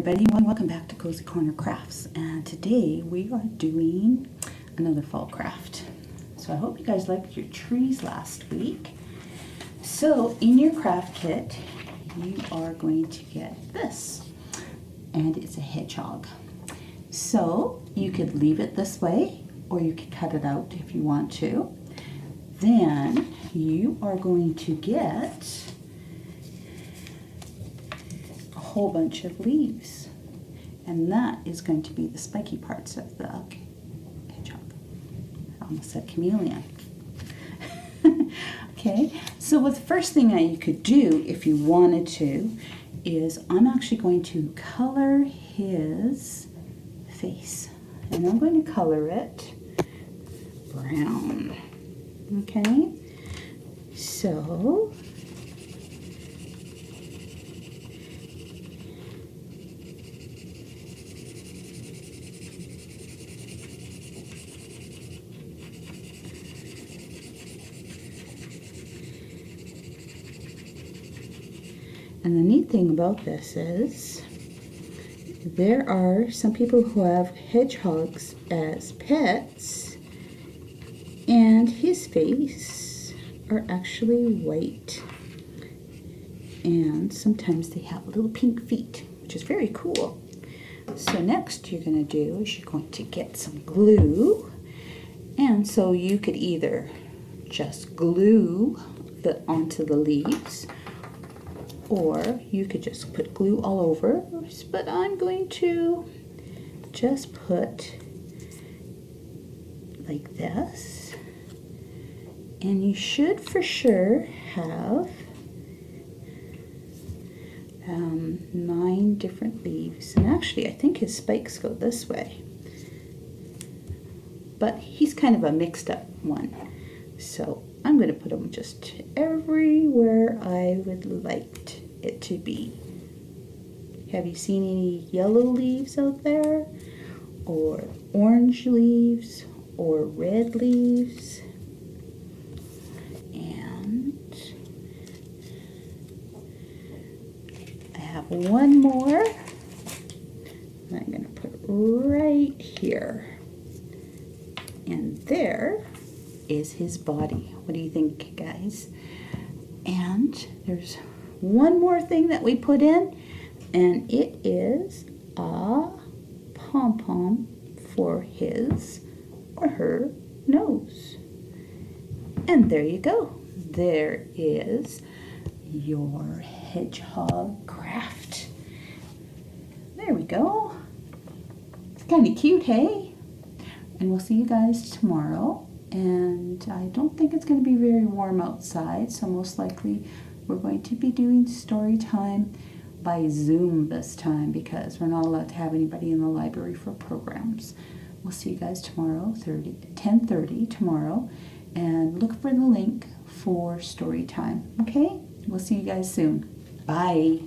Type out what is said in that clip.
everybody, welcome back to Cozy Corner Crafts, and today we are doing another fall craft. So I hope you guys liked your trees last week. So in your craft kit you are going to get this, and it's a hedgehog. So you could leave it this way or you could cut it out if you want to. Then you are going to get whole bunch of leaves, and that is going to be the spiky parts of the hedgehog. I almost said chameleon. Okay, so the first thing that you could do if you wanted to is I'm actually going to color his face, and I'm going to color it brown. Okay, so and the neat thing about this is there are some people who have hedgehogs as pets, and his face are actually white, and sometimes they have little pink feet, which is very cool. So next you're going to do is you're going to get some glue, and so you could either just glue onto the leaves, or you could just put glue all over, but I'm going to just put like this, and you should for sure have 9 different leaves. And actually I think his spikes go this way, but he's kind of a mixed up one, so I'm going to put them just everywhere I would like it to be. Have you seen any yellow leaves out there, or orange leaves, or red leaves? And I have one more that I'm going to put right here, and there is his body. What do you think, guys? And there's one more thing that we put in, and it is a pom-pom for his or her nose. And there you go. There is your hedgehog craft. There we go. It's kind of cute, hey? And we'll see you guys tomorrow. And I don't think it's going to be very warm outside, so most likely we're going to be doing story time by Zoom this time, because we're not allowed to have anybody in the library for programs. We'll see you guys tomorrow, 10:30 tomorrow, and look for the link for story time. Okay? We'll see you guys soon. Bye.